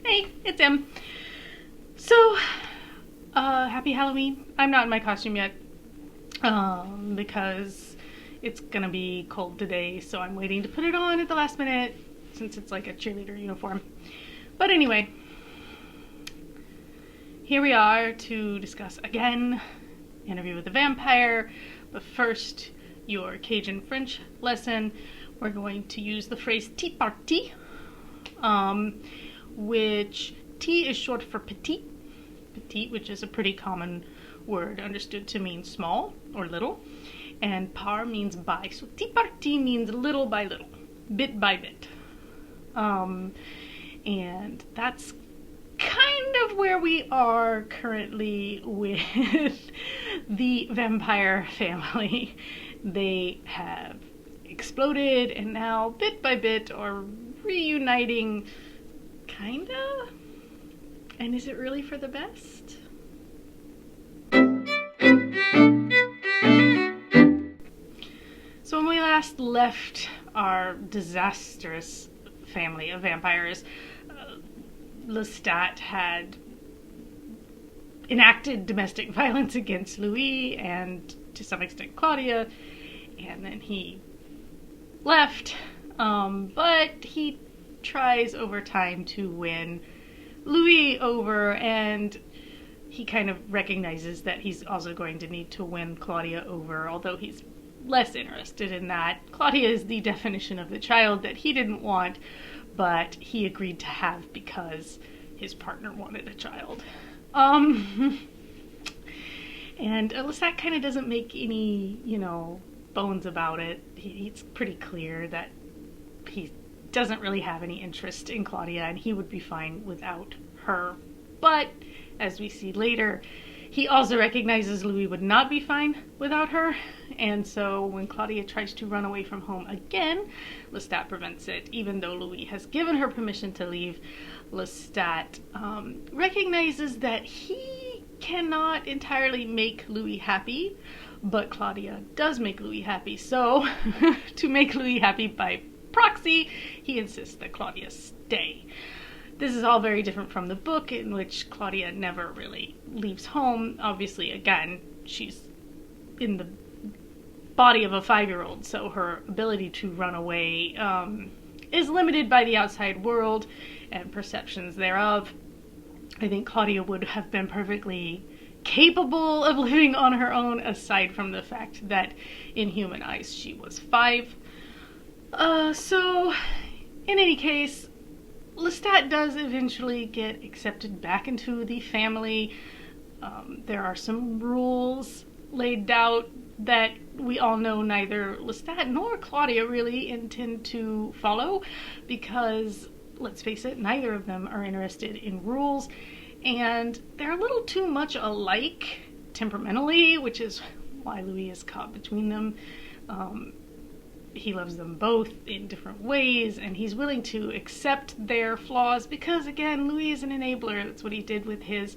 Hey, it's Em. So, happy Halloween. I'm not in my costume yet, because it's gonna be cold today, so I'm waiting to put it on at the last minute, since it's like a cheerleader uniform. But anyway, here we are to discuss again Interview with the Vampire, but first, your Cajun French lesson. We're going to use the phrase tea party, which T is short for petite, which is a pretty common word understood to mean small or little, and par means by. So tea party means little by little, bit by bit. And that's kind of where we are currently with the vampire family. They have exploded and now bit by bit are reuniting, kinda? And is it really for the best? So when we last left our disastrous family of vampires, Lestat had enacted domestic violence against Louis and to some extent Claudia, and then he left, but he tries over time to win Louis over, and he kind of recognizes that he's also going to need to win Claudia over, although he's less interested in that. Claudia is the definition of the child that he didn't want, but he agreed to have because his partner wanted a child. And Lestat kind of doesn't make any, bones about it. It's pretty clear that he doesn't really have any interest in Claudia, and he would be fine without her. But, as we see later, he also recognizes Louis would not be fine without her, and so when Claudia tries to run away from home again, Lestat prevents it. Even though Louis has given her permission to leave, Lestat recognizes that he cannot entirely make Louis happy, but Claudia does make Louis happy. So, to make Louis happy by proxy, he insists that Claudia stay. This is all very different from the book, in which Claudia never really leaves home. Obviously, again, she's in the body of a 5-year-old, so her ability to run away is limited by the outside world and perceptions thereof. I think Claudia would have been perfectly capable of living on her own, aside from the fact that in human eyes she was 5. So, in any case, Lestat does eventually get accepted back into the family. There are some rules laid out that we all know neither Lestat nor Claudia really intend to follow, because, let's face it, neither of them are interested in rules, and they're a little too much alike temperamentally, which is why Louis is caught between them. He loves them both in different ways, and he's willing to accept their flaws because, again, Louis is an enabler. That's what he did with his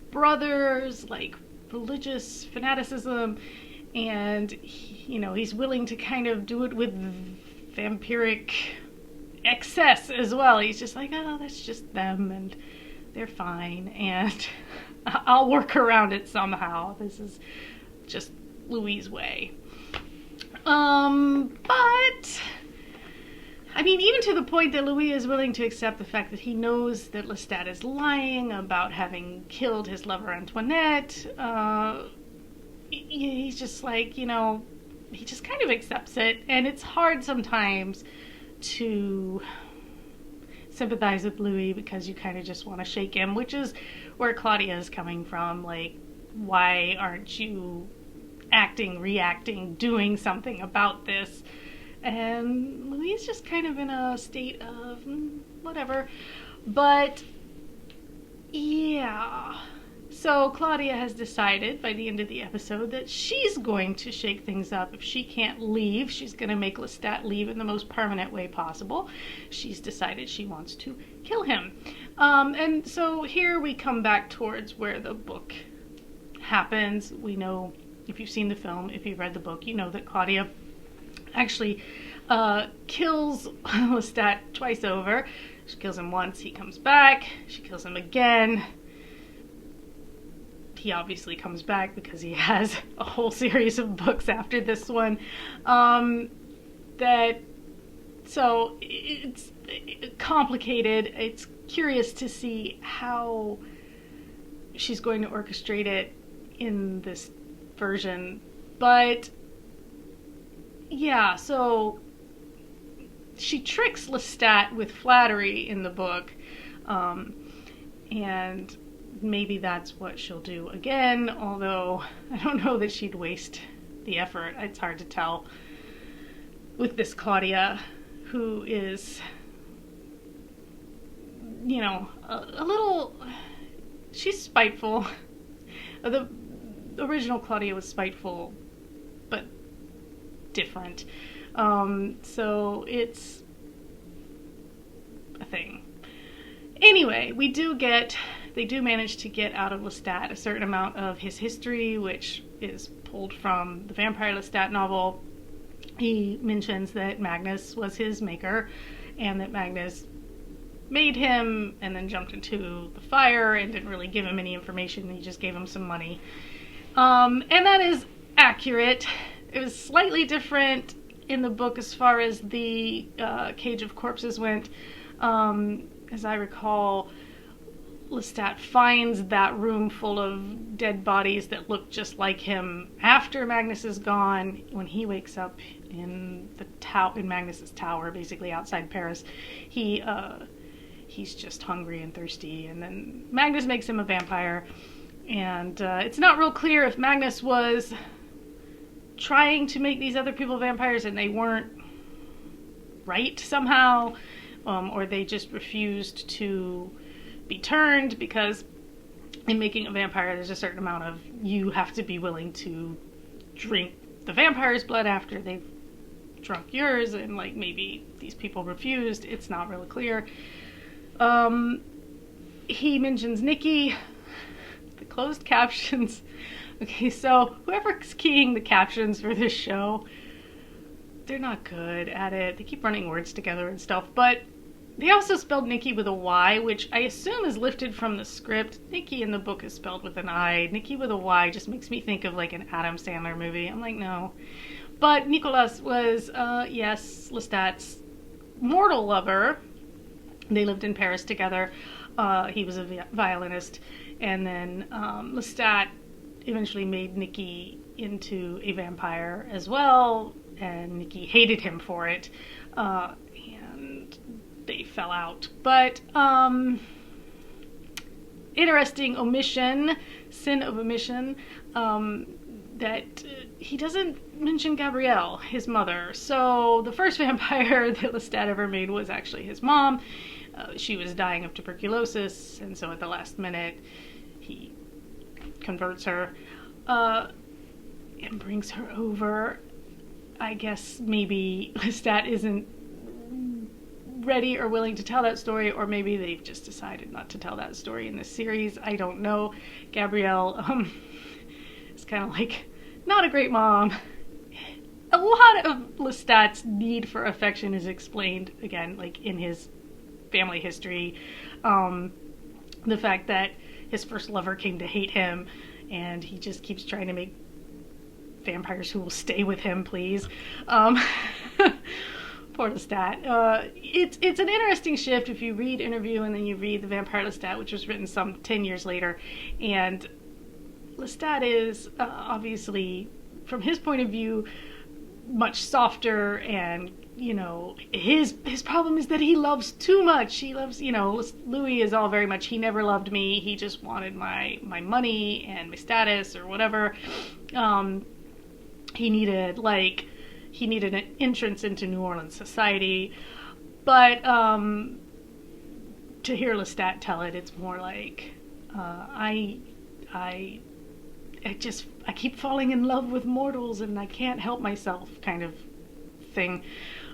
brothers, like religious fanaticism, and he's willing to kind of do it with vampiric excess as well. He's just like, oh, that's just them, and they're fine, and I'll work around it somehow. This is just Louis' way. But, I mean, even to the point that Louis is willing to accept the fact that he knows that Lestat is lying about having killed his lover Antoinette, he's just like, he just kind of accepts it, and it's hard sometimes to sympathize with Louis because you kind of just want to shake him, which is where Claudia is coming from. Like, why aren't you acting, reacting, doing something about this? And Louis is just kind of in a state of whatever. But yeah, so Claudia has decided by the end of the episode that she's going to shake things up. If she can't leave, she's going to make Lestat leave in the most permanent way possible. She's decided she wants to kill him. And so here we come back towards where the book happens. We know, if you've seen the film, if you've read the book, you know that Claudia actually kills Lestat twice over. She kills him once, he comes back. She kills him again. He obviously comes back because he has a whole series of books after this one. So it's complicated. It's curious to see how she's going to orchestrate it in this version. But yeah, so she tricks Lestat with flattery in the book, and maybe that's what she'll do again, although I don't know that she'd waste the effort. It's hard to tell with this Claudia, who is, you know, a little, she's spiteful. The original Claudia was spiteful, but different. So it's a thing. Anyway, they do manage to get out of Lestat a certain amount of his history, which is pulled from the Vampire Lestat novel. He mentions that Magnus was his maker, and that Magnus made him and then jumped into the fire and didn't really give him any information. He just gave him some money. And that is accurate. It was slightly different in the book as far as the Cage of Corpses went. As I recall, Lestat finds that room full of dead bodies that look just like him after Magnus is gone. When he wakes up in in Magnus's tower, basically outside Paris, he's just hungry and thirsty, and then Magnus makes him a vampire. And it's not real clear if Magnus was trying to make these other people vampires and they weren't right somehow, or they just refused to be turned, because in making a vampire there's a certain amount of, you have to be willing to drink the vampire's blood after they've drunk yours, and like maybe these people refused. It's not really clear. He mentions Nikki. The closed captions. Okay, so whoever's keying the captions for this show, they're not good at it. They keep running words together and stuff, but they also spelled Nikki with a Y, which I assume is lifted from the script. Nikki in the book is spelled with an I. Nikki with a Y just makes me think of like an Adam Sandler movie. I'm like, no. But Nicolas was, yes, Lestat's mortal lover. They lived in Paris together. He was a violinist. And then Lestat eventually made Nikki into a vampire as well, and Nikki hated him for it, and they fell out. But interesting sin of omission, that he doesn't mention Gabrielle, his mother. So the first vampire that Lestat ever made was actually his mom. She was dying of tuberculosis, and so at the last minute he converts her and brings her over. I guess maybe Lestat isn't ready or willing to tell that story, or maybe they've just decided not to tell that story in this series. I don't know. Gabrielle is kind of like not a great mom. A lot of Lestat's need for affection is explained, again, like in his family history. The fact that his first lover came to hate him, and he just keeps trying to make vampires who will stay with him, please. Poor Lestat. It's an interesting shift if you read Interview and then you read The Vampire Lestat, which was written some 10 years later. And Lestat is obviously, from his point of view, much softer, and you know, his problem is that he loves too much. He loves, you know, Louis is all very much, he never loved me, he just wanted my money and my status or whatever. He needed an entrance into New Orleans society. But to hear Lestat tell it, it's more like, I keep falling in love with mortals and I can't help myself, kind of thing.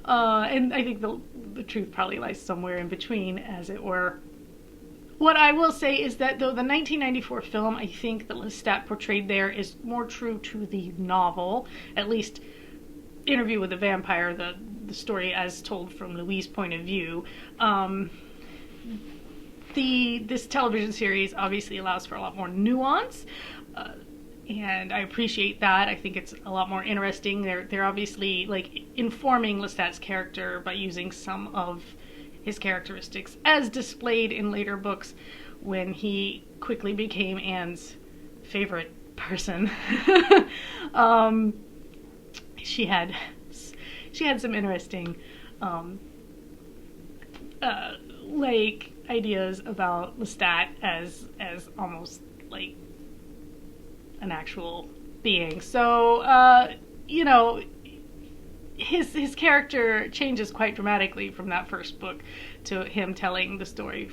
And I think the truth probably lies somewhere in between, as it were. What I will say is that though the 1994 film, I think that Lestat portrayed there is more true to the novel, at least Interview with the Vampire, the story as told from Louis' point of view. this television series obviously allows for a lot more nuance, and I appreciate that. I think it's a lot more interesting. They're obviously like informing Lestat's character by using some of his characteristics as displayed in later books when he quickly became Anne's favorite person. um, she had some interesting like ideas about Lestat as almost like an actual being. So you know, his character changes quite dramatically from that first book to him telling the story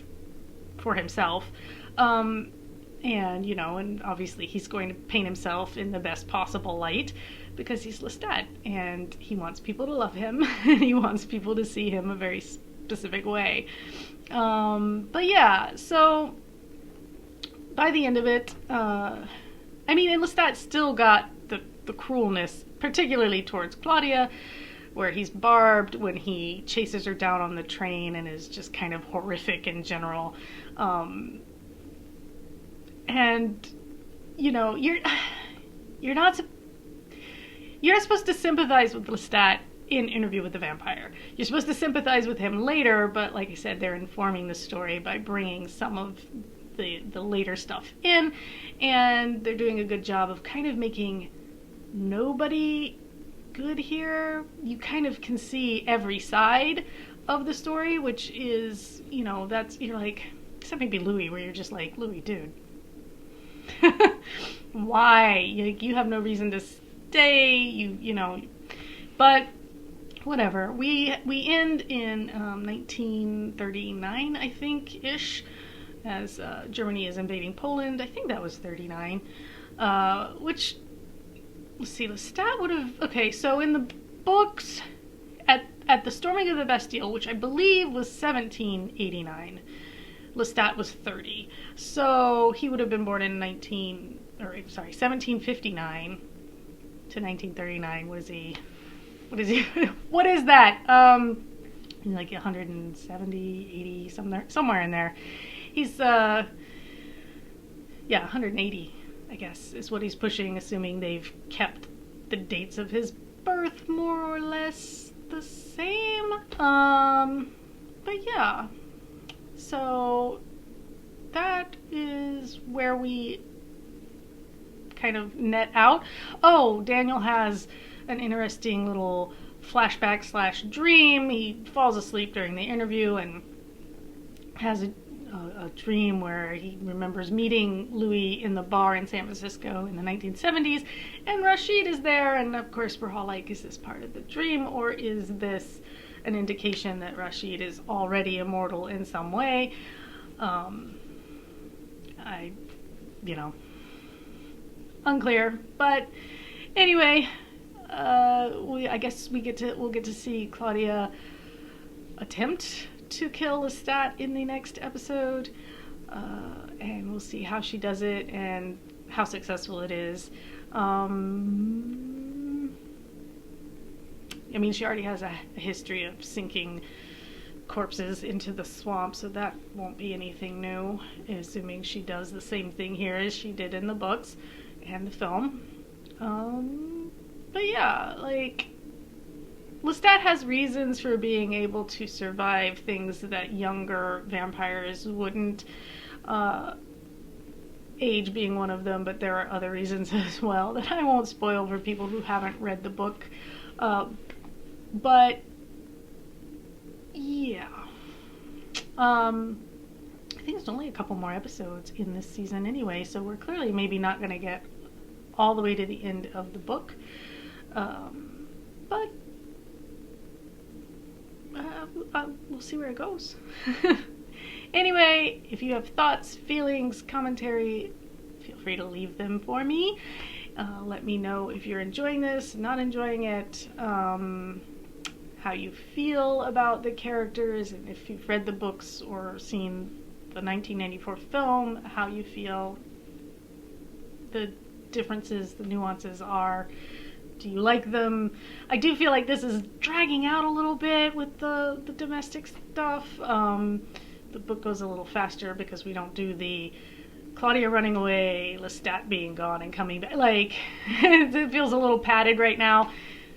for himself. And you know, and obviously he's going to paint himself in the best possible light because he's Lestat and he wants people to love him and he wants people to see him a very specific way. But yeah, so by the end of it, I mean, and Lestat still got the cruelness, particularly towards Claudia, where he's barbed when he chases her down on the train and is just kind of horrific in general. And you know, you're not supposed to sympathize with Lestat in Interview with the Vampire. You're supposed to sympathize with him later, but like I said, they're informing the story by bringing some of the later stuff in, and they're doing a good job of kind of making nobody good here. You kind of can see every side of the story, which is, you know, that's, you're like, except maybe Louis, where you're just like, Louis, dude. Why? You have no reason to stay, you know, but whatever. We end in 1939, I think, ish, as Germany is invading Poland. I think that was 39, which, let's see, Lestat would have, okay, so in the books, at the storming of the Bastille, which I believe was 1789, Lestat was 30. So he would have been born in 1759 to 1939. What is he? What is that? Like 170, 80, somewhere in there. He's, 180, I guess, is what he's pushing, assuming they've kept the dates of his birth more or less the same. But yeah. So that is where we kind of net out. Oh, Daniel has an interesting little flashback / dream. He falls asleep during the interview and has a dream where he remembers meeting Louis in the bar in San Francisco in the 1970s, and Rashid is there, and of course we're all like, is this part of the dream, or is this an indication that Rashid is already immortal in some way? Unclear. But anyway, I guess we'll get to see Claudia attempt to kill Lestat in the next episode, and we'll see how she does it and how successful it is. I mean, she already has a history of sinking corpses into the swamp, so that won't be anything new, assuming she does the same thing here as she did in the books and the film. But yeah, like, Lestat has reasons for being able to survive things that younger vampires wouldn't, age being one of them, but there are other reasons as well that I won't spoil for people who haven't read the book. But yeah, I think there's only a couple more episodes in this season anyway, so we're clearly maybe not going to get all the way to the end of the book, but we'll see where it goes. Anyway, if you have thoughts, feelings, commentary, feel free to leave them for me. Let me know if you're enjoying this, not enjoying it, how you feel about the characters, and if you've read the books or seen the 1994 film, how you feel the differences, the nuances are. Do you like them? I do feel like this is dragging out a little bit with the domestic stuff, the book goes a little faster because we don't do the Claudia running away, Lestat being gone and coming back. Like, it feels a little padded right now.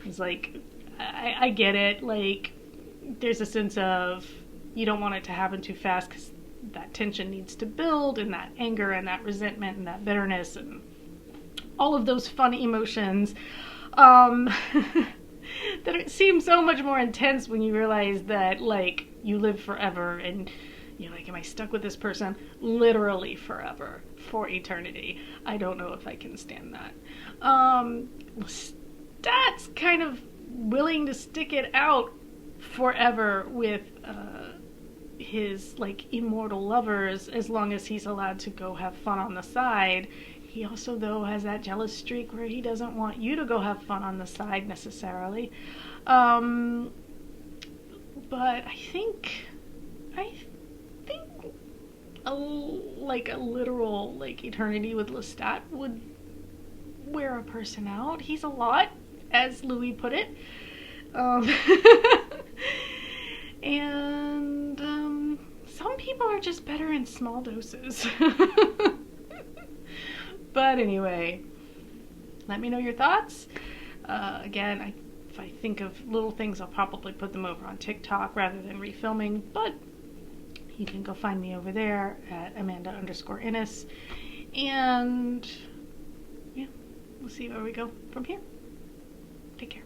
It's like, I get it. Like, there's a sense of you don't want it to happen too fast because that tension needs to build, and that anger and that resentment and that bitterness and all of those fun emotions that it seems so much more intense when you realize that, like, you live forever and you're like, am I stuck with this person literally forever, for eternity? I don't know if I can stand that. Stat's kind of willing to stick it out forever with his, like, immortal lovers as long as he's allowed to go have fun on the side. He also, though, has that jealous streak where he doesn't want you to go have fun on the side necessarily. But I think a literal, like, eternity with Lestat would wear a person out. He's a lot, as Louis put it. And some people are just better in small doses. But anyway, let me know your thoughts. Again, if I think of little things, I'll probably put them over on TikTok rather than refilming, but you can go find me over there at Amanda_Innes. And yeah, we'll see where we go from here. Take care.